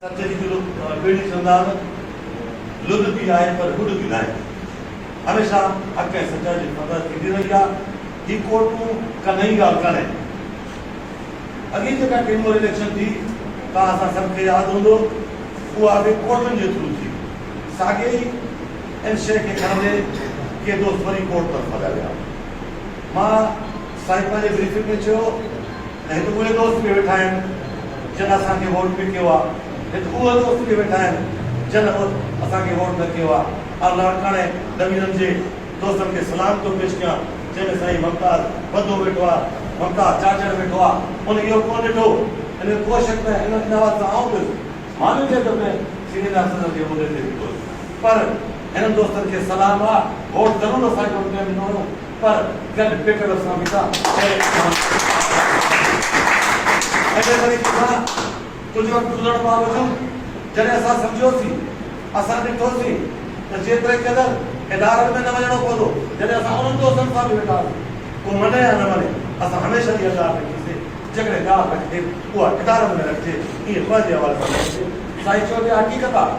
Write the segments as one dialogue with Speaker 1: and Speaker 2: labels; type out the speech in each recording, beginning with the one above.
Speaker 1: सच जी जो पीढ़ी चंदा लुद भी आए पर हुड भी ना हमेशा हक ऐं सचाई जी फतह थींदी रही आहे। ही कोर्टूं का नई ॻाल्हि कान्हे। अॻे जेका टेमोर इलेक्शन थी तव्हां असां सभु खे यादि हूंदो उहा बि कोर्टनि जे थ्रू थी। साॻे ई इन शइ खे खणंदे के दोस्त वरी कोर्ट तरफ़ हलिया विया। मां साईं पंहिंजे ब्रीफिंग में चयो त हिते उहे दोस्त बि वेठा आहिनि जिन असांखे वोट बि कयो आहे, हिते उहे दोस्त बि वेठा आहिनि जिन असांखे वोट न कयो आहे। और लाड़काणे ज़मीननि जे दोस्तनि खे सलाम थो पेश कयां जंहिंमें साईं ममताज़ वधो वेठो आहे, ममताज़ चाचड़ वेठो आहे। उन इहो कोन ॾिठो, इन में को शक न आहे। इन आवाज़ सां आऊं बि माण्हुनि जे हथ में सीनियर अफसरनि जे उहिदे ते बीठो, पर हिननि दोस्तनि खे सलाम आहे। वोट ज़रूरु असांखे वोट में ॾिनो हुयो, पर गॾु पेकर सां बीठा। अहिड़े तरीक़े सां कुझु वक़्तु गुज़रण बावजूदि जॾहिं असां सम्झोसीं, असां ॾिठोसीं त जेतिरे क़दुरु इदारनि में न वञणो पवंदो, जॾहिं असां उन्हनि दोस्तनि सां बि वेठा हुआसीं, को मने या न मने, असां हमेशह इहा ॻाल्हि रखीसीं जेकॾहिं ॻाल्हि रखिजे उहा इदारनि में रखिजे, ईअं पंहिंजे हवाले सां रखिजे। साईं चयो त हक़ीक़त आहे।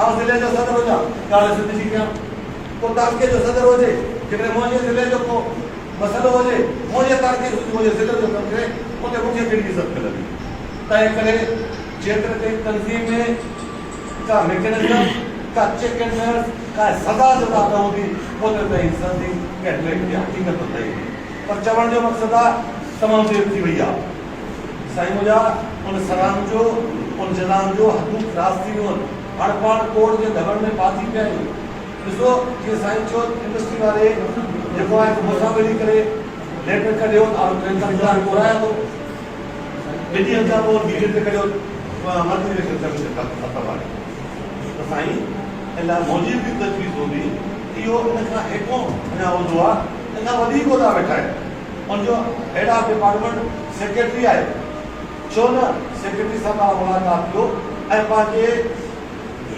Speaker 1: आउं ज़िले जो सदर हुजां, ॻाल्हि सिंध जी कयां, को तालुके जो सदर हुजे, जेकॾहिं मुंहिंजे ज़िले जो को मसइलो हुजे, मुंहिंजे तालुके जो मुंहिंजे ज़िले जो कमु करे, उते मूंखे कहिड़ी इज़त मिलंदी। तंहिं करे जेतिरे ताईं तनज़ीम में का मैकेनिज़म, का चेक एंड बैलेंस, का सज़ा जुदा न हूंदी, ओतिरे ताईं संदी कैटलेट जी हक़ीक़त तई। पर चवण जो मक़सदु आहे तमामु देरि थी वई आहे। साईं मुंहिंजा उन सलाम जो, उन जलाम जो हदूं ख़रास थी वियूं आहिनि। हाणे पाण कोर्ट जे दॿण में फासी पिया आहियूं। ॾिसो जीअं साईं चयो इंडस्ट्री वारे जेको आहे मूंसां मिली करे लेटर कढियो और घुराया थो, 2 ॾींहंनि खां पोइ वीडियो ते कढियो मर्कज़ी इलेक्शन कमीशन ख़तमु आहे। त साईं इन लाइ मुंहिंजी बि तजवीज़ हूंदी इहो इन खां हेठों अञा हूंदो आहे, इन खां वधीक उहिदा वेठा आहिनि। उनजो हेड ऑफ डिपार्टमेंट सेक्रेटरी आहे, छो न सेक्रेटरी सां तव्हां मुलाक़ात कयो ऐं पंहिंजे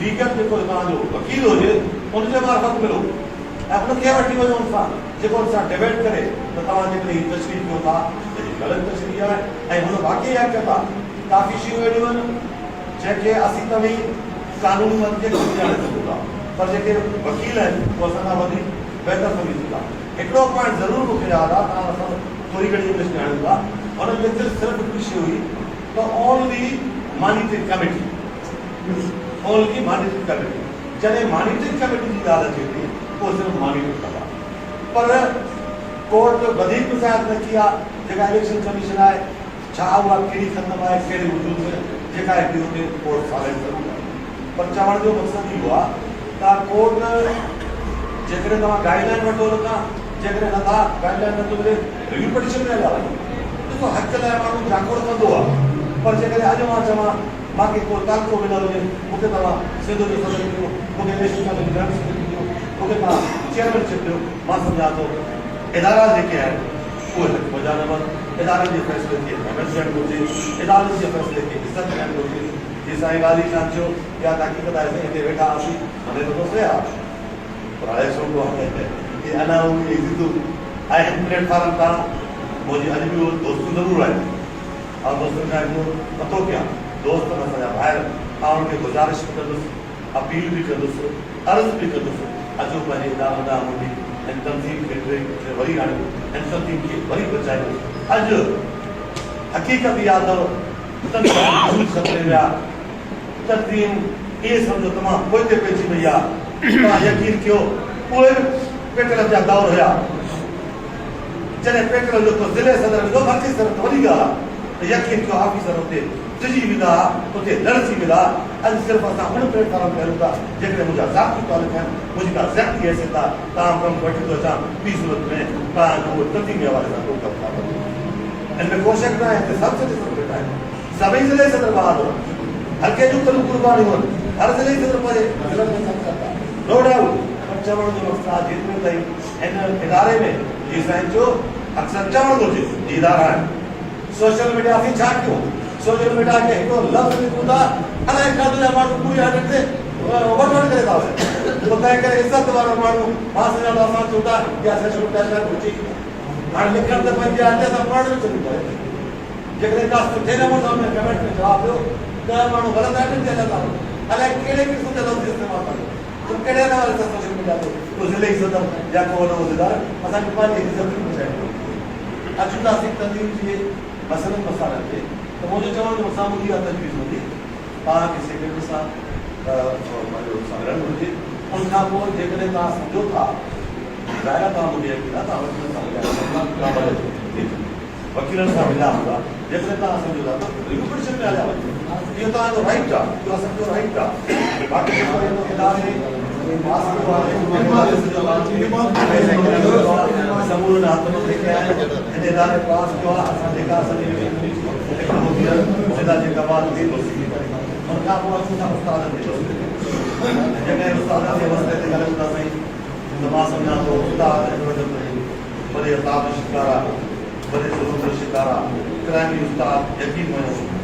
Speaker 1: लीगल जेको तव्हांजो वकील हुजे उनजे मार्फत मिलो ऐं उनखे वठी वञो, उन सां जेको उन सां डिबेट करे त तव्हां जेकॾहिं हीअ तशरीह कयो था त हीअ ग़लति तशरीह आहे ऐं हुन वाक़ई हक़ीक़त आहे। काफ़ी शयूं अहिड़ियूं आहिनि जंहिंखे असीं तव्हीं कानूनी मत खे ॼाणे सघूं था, पर जेके वकील आहिनि उहे असां खां वधीक बहितर सम्झी था। हिकिड़ो पॉइंट ज़रूरु मूंखे यादि आहे, तव्हां असां थोरी घणी इंग्लिश ॼाणूं था, हुन में सिर्फ़ु हिकिड़ी शइ हुई त only monetary committee, only monetary committee. जॾहिं मॉनिटरी कमेटी जी ॻाल्हि अचे थी उहो सिर्फ़ु मॉनिटर कंदा, पर कोर्ट वधीक मुसाइद न की आहे। जेका इलेक्शन कमीशन आहे, छा उहा कहिड़ी ख़तमु आहे, कहिड़े वजूद में जेका हिकिड़ी हुते कोर्ट साबित ज़रूरु आहे। पर चवण जो मक़सदु इहो आहे त कोर्ट जेकॾहिं तव्हां गाइडलाइन वठो नथा, जेकॾहिं नथा गाइडलाइन नथो मिले, रिव्यू पिटिशन में ॻाल्हायो। ॾिसो हक़ लाइ माण्हू जागोड़ कंदो आहे, पर जेकॾहिं अॼु मां चवां मूंखे को ताक़ो बि न हुजे, मूंखे तव्हां सिंध जो सदर ॾियो, मूंखे इलेक्शन कमीशन ॾियो, मूंखे तव्हां चेयरमैनशिप ॾियो, मां सम्झां थो इदारा जेके आहिनि उहे मुंहिंजा न वञनि। इदारनि जे फ़ैसिले खे अहमियत ॾियणु घुरिजे, इदारनि जे फ़ैसिले खे इज़त ॾियणु घुरिजे। जीअं साईं गाली खान चयो या हक़ीक़त आहे, साईं हिते वेठा हुआसीं, हले त दोस्त हुआ, पर हाणे सुठो आहे की अञा उहे इज़तूं आहिनि प्लेटफॉर्म तां। मुंहिंजी अॼु बि उहे दोस्तूं ज़रूरु आहिनि और दोस्तनि खां हिकिड़ो पतो कयां, दोस्त असांजा ॿाहिरि, मां उनखे गुज़ारिश बि कंदुसि, अपील बि कंदुसि, अर्ज़ु बि कंदुसि, अचो पंहिंजे इदारनि ॾांहुं मुंहिंजी ऐं तनज़ीम खे वरी आणियो ऐं तनज़ीम खे वरी बचायो। अॼु हक़ीक़त इहा अथव तनज़ीम ख़तरे में आहे, तनज़ीम इहे सम्झो तमामु पोइ ते पइजी वई आहे। तव्हां यकीन कयो उहे पेट्रोल जा दौर हुया, जॾहिं पेट्रोल जो को ज़िले सदर विधो, मर्कज़ी सदर त वॾी ॻाल्हि आहे, त यकीन कयो ऑफिसर हुते टिजी वेंदा, उते लड़जी वेंदा। अॼु सिर्फ़ु असां हुन प्लेटफॉर्म ते हलूं था जेकॾहिं मुंहिंजा ज़ाती तालुक आहिनि, मुंहिंजी का ज़ाती हैसियत आहे, तव्हां कमु वठी थो अचां, ॿी सूरत में तव्हांजो उहो तनज़ीम जे हवाले सां को कमु था कयो। इनमें को शक न आहे त सभु ज़िले सदर वेठा आहिनि, सभई ज़िले सदर बहादुर आहिनि, हल्के जूं करूं कुर्बानियूं आहिनि, हर ज़िले सदर पंहिंजे ज़िलनि में कमु कंदा, नो डाउट। पर चवण जो मक़सदु आहे जेतिरे ताईं हिन इदारे में जीअं साईं चयो अक्सर चवणु घुरिजे जी इदारा आहिनि। सोशल मीडिया असीं छा कयूं, सोशल मीडिया खे हिकिड़ो लफ़्ज़ लिखूं था, अलाए काॾे जा माण्हू पूरी हालत ते वठण करे था वञनि, पोइ तंहिं करे इज़त वारो माण्हू मां सम्झां असां चऊं था की असां शुरू कयल घुरिजे। हाणे लिखण त पंहिंजे हथ सां पढ़ण बि चङी पए, जेकॾहिं का सुठे नमूने कमेंट में जवाबु ॾियो माण्हू ग़लति आइडेंटिटी हलंदा अलाए कहिड़े क़िस्म जा लफ़्ज़ इस्तेमालु था तुम कहिड़े हवाले सां सोशल मीडिया ते को ज़िले सदर या को वॾो उहिदेदार असांखे पंहिंजी इज़त पहुचाइणो अचूंदासीं तंज़ीम जे मसइलनि मसाइलनि ते त मुंहिंजो चवण जो साम्हूं इहा तजवीज़ हूंदी तव्हांखे सेक्रेटरी सां संग्रहण घुरिजे उन खां पोइ जेकॾहिं तव्हां सम्झो था ज़ाहिर तव्हां मुंहिंजी वकील आहे तव्हां वकीलनि सां मिलिया हूंदा जेकॾहिं तव्हां सम्झो था त रिकॉर्डेशन में हलिया वञो इहो तव्हांजो राइट आहे इहो असांजो राइट आहे बाक़ी इदारे पास कयो आहे समूरे हथ में लेके आया हिन इदारे पास कयो आहे असां जेका असांजी जेका बात थी उन खां पोइ अचूं था उस्तादनि जे जॾहिं उस्तादनि जे मसइले ते ॻाल्हायूं था साईं त मां सम्झां थो उस्ताद वॾे अताब जो शिकार आहे वॾे ज़ुल्म जो शिकार आहे क्राइमी उस्ताद यकीन मञो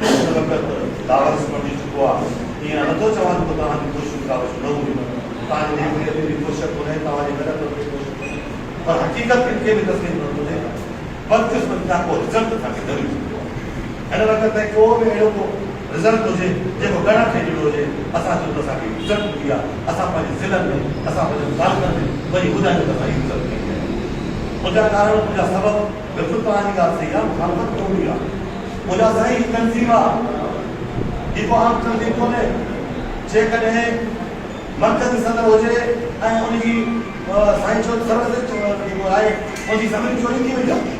Speaker 1: हिन वक़्तु दावत पढ़ी चुको आहे ईअं नथो चवां त तव्हांजी कोशिशि कावश न हूंदी तव्हांजी नेमरी बि कोशिशि कोन्हे तव्हांजी ग़लति बि कोशिशि कोन्हे पर हक़ीक़त खे बि तस्लीम न हुजे बदकिस्मती खां को रिज़ल्ट असांखे ज़रूरी थींदो आहे हिन वक़्तु ताईं को बि अहिड़ो को रिज़ल्ट हुजे जेको ॻण खे ॾिनो हुजे असां चऊं त असांखे इज़त मिली आहे असां पंहिंजे ज़िलनि में असां पंहिंजे तालुकनि में वरी ॿुधायूं त असांजी इज़त मिली आहे मुंहिंजा कारण मुंहिंजा सबब बिल्कुलु तव्हांजी ॻाल्हि सही आहे मुखालफ़त कोन्हे आहे मुंहिंजा साईं तनज़ीम आहे जेको आम तनज़ीम कोन्हे जेकॾहिं मर्कज़ी सदर हुजे ऐं उनजी साईं चो सर्विस जेको आहे उनजी सभिनी चोरी थी वई आहे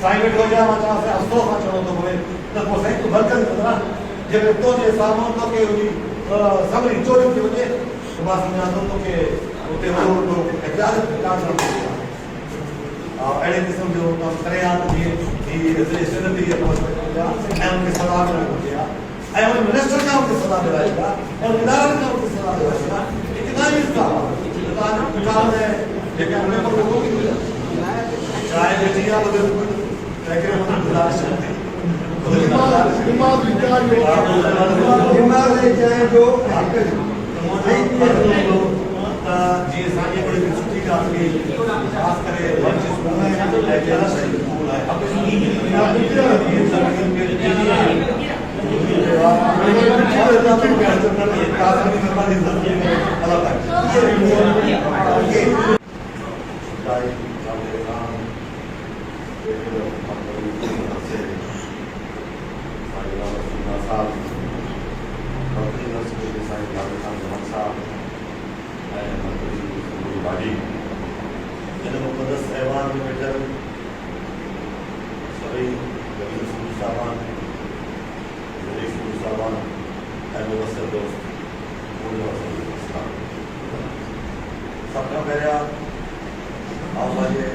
Speaker 1: साईं वेठो हुजे मां चवां साईं अफ़सोस सां चवणो थो पवे त पोइ साईं तूं मर्कज़ी सदर आहे जेकॾहिं तुंहिंजे साम्हूं तोखे उनजी सभिनी चोरी थी वञे त मां सम्झां थो तोखे उते वॾो वॾो एहतियात कान करणु पवंदो आहे अहिड़े क़िस्म जो तरियात जीअं ऐं उनखे सलाह मिलणु घुरिजे आहे ऐं उन मिनिस्टर खां उनखे सलाह मिलाए था ऐं उन इदारनि खां उनखे सलाह मिलाए था इक़दामी हिसाब आहे तव्हांजे जेके हुन पर रोको थी वञे चाहे वेठी आहे तंहिंखे गुज़ारिश जीअं साईं बड़ी सुठी ॻाल्हि कई ख़ासि करे इन मुक़दस ऐवान में वेठल सभई वकील साहबान साहबान ऐं मुबसर दोस्त सभ खां पहिरियां आऊं पंहिंजे